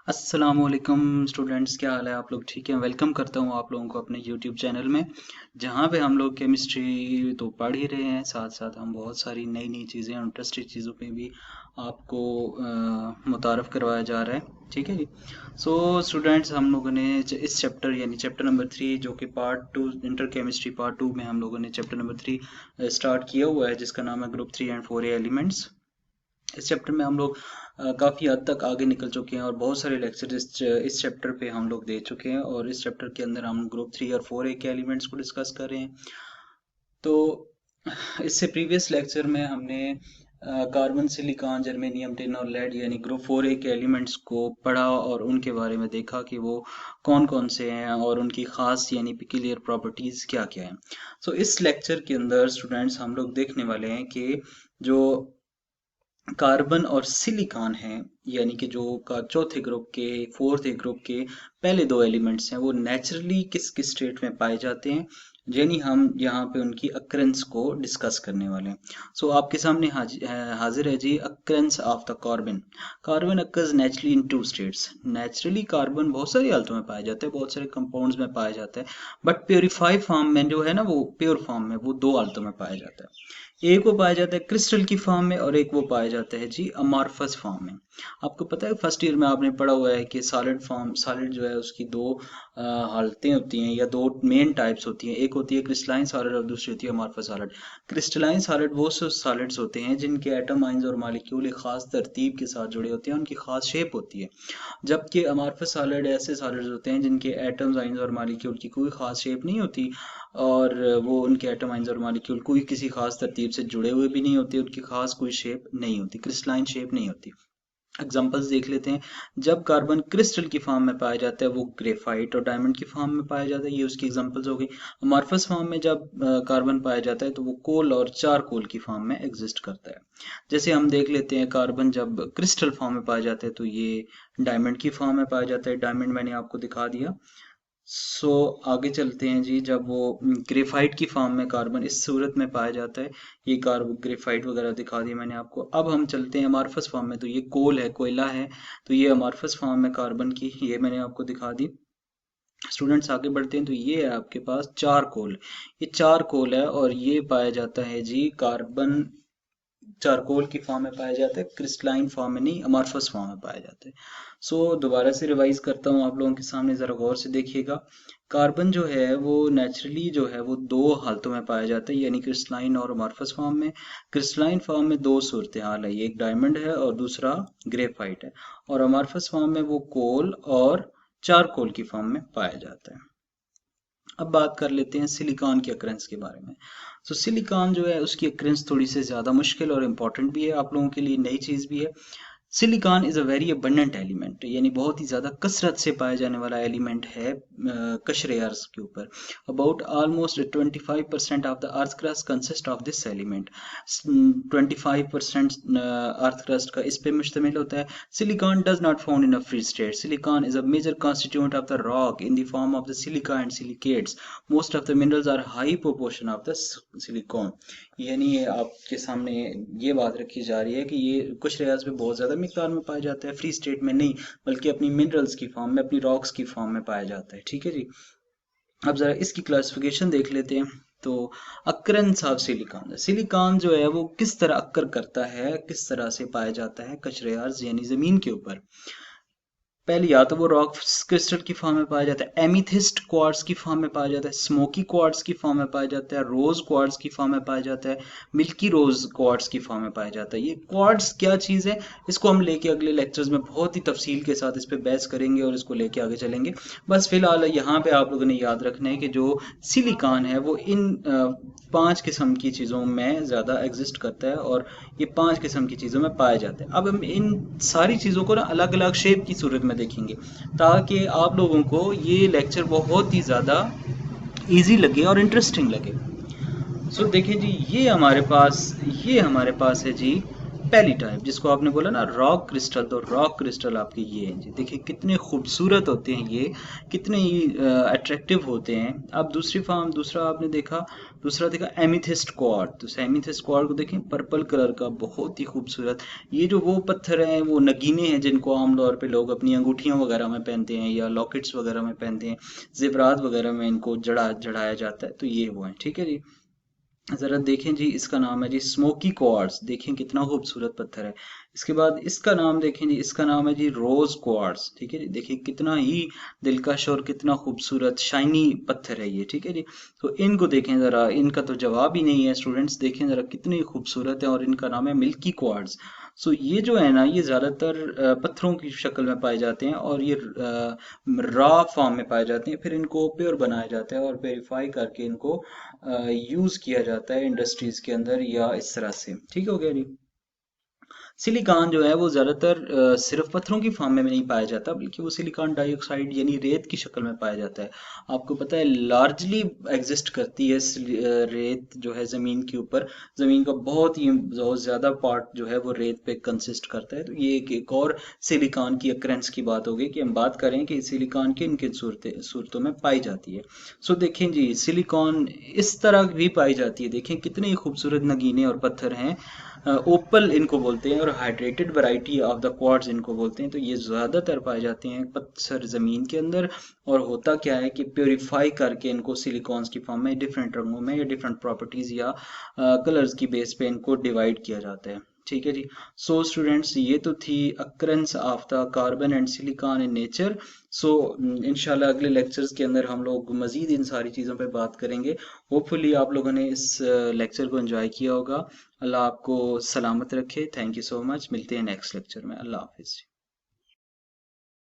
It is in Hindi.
अस्सलामुअलैकुम स्टूडेंट्स, क्या हाल है? आप लोग ठीक हैं? वेलकम करता हूँ आप लोगों को अपने यूट्यूब चैनल में, जहाँ पे हम लोग केमिस्ट्री तो पढ़ ही रहे हैं, साथ साथ हम बहुत सारी नई नई चीज़ें और इंटरेस्टिंग चीज़ों पे भी आपको मुतारफ़ करवाया जा रहा है। ठीक है जी। सो स्टूडेंट्स, हम लोगों ने इस चैप्टर यानी चैप्टर नंबर 3 जो कि पार्ट 2 इंटर केमिस्ट्री पार्ट 2 में हम लोगों ने चैप्टर नंबर 3 स्टार्ट किया हुआ है, जिसका नाम है ग्रुप 3 एंड 4A एलिमेंट्स। इस चैप्टर में हम लोग काफ़ी हद तक आगे निकल चुके हैं और बहुत सारे लेक्चर इस चैप्टर पे हम लोग दे चुके हैं, और इस चैप्टर के अंदर हम ग्रुप 3 और 4A के एलिमेंट्स को डिस्कस कर रहे हैं। तो इससे प्रीवियस लेक्चर में हमने कार्बन, सिलिकॉन, जर्मेनियम, टिन और लेड यानी ग्रुप 4A के एलिमेंट्स को पढ़ा और उनके बारे में देखा कि वो कौन कौन से हैं और उनकी खास यानी पिक्यूलियर प्रॉपर्टीज़ क्या क्या हैं। सो इस लेक्चर के अंदर स्टूडेंट्स हम लोग देखने वाले हैं कि जो कार्बन और सिलिकॉन है, यानी कि जो का चौथे ग्रुप के, फोर्थ ग्रुप के पहले दो एलिमेंट्स हैं, वो नेचुरली किस किस स्टेट में पाए जाते हैं, यानी हम यहाँ पे उनकी अक्रेंस को डिस्कस करने वाले हैं। सो आपके सामने हाजिर है जी occurrence of the carbon. Carbon occurs naturally in two states. Naturally carbon बहुत सारी हालतों में पाया जाता है, बहुत सारे कंपाउंड्स में पाया जाता है, बट प्योरीफाइड फॉर्म में जो है ना, वो प्योर फॉर्म में वो दो हालतों में पाया जाता है। एक वो पाया जाता है क्रिस्टल की फॉर्म में, और एक वो पाया जाता है जी अमार्फस फॉर्म में। आपको पता है फर्स्ट ईयर में आपने पढ़ा हुआ है कि सॉलिड जो है उसकी दो हालतें होती हैं या दो मेन टाइप्स होती हैं। एक होती है क्रिस्टलाइन सॉलिड और दूसरी होती है अमार्फस सॉलिड। क्रिस्टलाइन सॉलिड वो सॉलिड्स होते हैं जिनके एटम, आइंस और मॉलिक्यूल एक खास तरतीब के साथ जुड़े होते हैं, उनकी खास शेप होती है। जबकि अमार्फस सॉलिड ऐसे सॉलिड्स होते हैं जिनके एटम्स, आइंस और मॉलिक्यूल की कोई खास शेप नहीं होती, और वो उनके एटम, आइंस और मॉलिक्यूल कोई किसी खास तरतीब से जुड़े हुए भी नहीं होते, उनकी खास कोई शेप नहीं होती, क्रिस्टलाइन शेप नहीं होती। एग्जांपल्स देख लेते हैं। जब कार्बन क्रिस्टल की फॉर्म में पाया जाता है वो ग्रेफाइट और डायमंड की फॉर्म में पाया जाता है, ये उसकी एग्जांपल्स हो गई। अमॉर्फस फॉर्म में जब कार्बन पाया जाता है तो वो कोल और चारकोल की फॉर्म में एग्जिस्ट करता है। जैसे हम देख लेते हैं, कार्बन जब क्रिस्टल फॉर्म में पाया जाता है तो ये डायमंड की फॉर्म में पाया जाता है। डायमंड मैंने आपको दिखा दिया। सो आगे चलते हैं जी। जब वो ग्रेफाइट की फॉर्म में कार्बन इस सूरत में पाया जाता है, ये कार्बन ग्रेफाइट वगैरह दिखा दी मैंने आपको। अब हम चलते हैं अमार्फस फॉर्म में, तो ये कोल है, कोयला है, तो ये अमार्फस फॉर्म में कार्बन की, ये मैंने आपको दिखा दी। स्टूडेंट्स आगे बढ़ते हैं, तो ये है आपके पास चारकोल। ये चारकोल है और ये पाया जाता है जी कार्बन, चारकोल की फॉर्म में पाया जाता है, क्रिस्टलाइन फॉर्म में नहीं, अमॉर्फस फॉर्म में पाया जाता है। सो दोबारा से रिवाइज करता हूँ आप लोगों के सामने, जरा गौर से देखिएगा। कार्बन जो है वो नेचुरली जो है वो दो हालतों में पाया जाता है, यानी क्रिस्टलाइन और अमॉर्फस फॉर्म में। क्रिस्टलाइन फॉर्म में दो सूरत हाल है, एक डायमंड है और दूसरा ग्रेफाइट है, और अमॉर्फस फॉर्म में वो कोल और चारकोल की फॉर्म में पाया जाता है। अब बात कर लेते हैं सिलिकॉन की अक्रेंस के बारे में। तो सिलिकॉन जो है उसकी अक्रेंस थोड़ी सी ज़्यादा मुश्किल और इम्पॉर्टेंट भी है, आप लोगों के लिए नई चीज़ भी है। Silicon is a very abundant element, यानी बहुत ही ज़्यादा कसरत से पाया जाने वाला एलिमेंट है कशरे अर्थ के ऊपर। About almost 25% of the earth crust consist of this element. 25% earth crust का इस पे मुश्तमिल होता है। Silicon does not found in a free state. Silicon is a major constituent of the rock in the form of the silica and silicates. Most of the minerals are high proportion of the silicon. यानी ये आपके सामने ये बात रखी जा रही है कि ये कुछ रेयाज में बहुत ज़्यादा मिकदार में पाया जाता है, फ्री स्टेट में नहीं, बल्कि अपनी मिनरल्स की फॉर्म में, अपनी रॉक्स की फॉर्म में पाया जाता है। ठीक है जी। अब ज़रा इसकी क्लासिफिकेशन देख लेते हैं। तो अक्रेंस ऑफ सिलिकॉन, सिलिकॉन जो है वो किस तरह अक्कर करता है, किस तरह से पाया जाता है कशरे अर्ज़ यानी ज़मीन के ऊपर। पहले या तो वो रॉक क्रिस्टल की फॉर्म में पाया जाता है, एमिथिस्ट क्वार्ट्ज की फॉर्म में पाया जाता है, स्मोकी क्वार्ट्ज की फॉर्म में पाया जाता है, रोज क्वार्ट्ज की फॉर्म में पाया जाता है, मिल्की रोज क्वार्ट्ज की फॉर्म में पाया जाता है। ये क्वार्ट्ज क्या चीज़ है, इसको हम लेके अगले लेक्चर्स में बहुत ही तफसील के साथ इस पर बहस करेंगे और इसको लेके आगे चलेंगे। बस फिलहाल यहाँ पे आप लोगों ने याद रखना है कि जो सिलिकॉन है वो इन 5 किस्म की चीज़ों में ज़्यादा एग्जिस्ट करता है, और ये 5 किस्म की चीज़ों में पाया जाता है। अब हम इन सारी चीज़ों को ना अलग अलग शेप की सूरत में देखेंगे, ताकि आप लोगों को ये लेक्चर बहुत ही ज़्यादा इजी लगे और इंटरेस्टिंग लगे। सो देखिए जी, ये हमारे पास है जी पहली टाइप जिसको आपने बोला ना रॉक क्रिस्टल, तो रॉक क्रिस्टल आपके ये हैं जी। देखिए कितने खूबसूरत होते हैं ये, कितने ही अट्रैक्टिव होते हैं। अब दूसरी फॉर्म, दूसरा देखा एमिथिस्ट क्वार्ट्ज। तो एमिथिस्ट क्वार्ट्ज को देखें, पर्पल कलर का, बहुत ही खूबसूरत। ये जो वो पत्थर हैं वो नगीने हैं जिनको आमतौर पे लोग अपनी अंगूठियां वगैरह में पहनते हैं या लॉकेट्स वगैरह में पहनते हैं, जेवरात वगैरह में इनको जड़ाया जाता है। तो ये वो है, ठीक है जी। ज़रा देखें जी, इसका नाम है जी स्मोकी क्वार्ट्ज। देखें कितना खूबसूरत पत्थर है। इसके बाद इसका नाम देखें जी, इसका नाम है जी रोज क्वार्ट्ज। ठीक है जी, देखिए कितना ही दिलकश और कितना खूबसूरत शाइनी पत्थर है ये। ठीक है जी, तो इनको देखें ज़रा, इनका तो जवाब ही नहीं है स्टूडेंट्स। देखें ज़रा कितनी खूबसूरत है और इनका नाम है मिल्की क्वार्ट्ज। सो ये जो है ना, ये ज़्यादातर पत्थरों की शक्ल में पाए जाते हैं और ये रॉ फॉर्म में पाए जाते हैं। फिर इनको प्योर बनाया जाता है और वेरीफाई करके इनको यूज किया जाता है इंडस्ट्रीज के अंदर या इस तरह से। ठीक हो गया जी। सिलिकॉन जो है वो ज्यादातर सिर्फ पत्थरों की फॉर्म में नहीं पाया जाता, बल्कि वो सिलिकॉन डाइऑक्साइड यानी रेत की शक्ल में पाया जाता है। आपको पता है लार्जली एग्जिस्ट करती है रेत जो है जमीन के ऊपर। जमीन का बहुत ज्यादा पार्ट जो है वो रेत पे कंसिस्ट करता है। तो ये एक और सिलिकॉन की अक्रेंस की बात होगी कि हम बात करें कि सिलिकॉन किन किन सूरतों में पाई जाती है। सो देखें जी, सिलिकॉन इस तरह भी पाई जाती है। देखें कितने खूबसूरत नगीने और पत्थर हैं। ओपल इनको बोलते हैं और hydrated variety of the quartz इनको बोलते हैं। तो ये ज़्यादातर पाए जाते हैं पत्थर ज़मीन के अंदर। और होता क्या है कि प्योरीफाई करके इनको सिलिकॉन्स की फॉर्म में डिफरेंट रंगों में या डिफरेंट प्रॉपर्टीज़ या कलर्स की बेस पे इनको डिवाइड किया जाता है। ठीक है जी। सो स्टूडेंट्स, ये तो थी occurrence of the carbon and silicon in nature. So इंशाल्लाह अगले लेक्चर्स के अंदर हम लोग मज़ीद इन सारी चीज़ों पे बात करेंगे। होपफुली आप लोगों ने इस लेक्चर को एंजॉय किया होगा। अल्लाह आपको सलामत रखे। Thank you so much. मिलते हैं नेक्स्ट लेक्चर में। अल्लाह हाफिज़।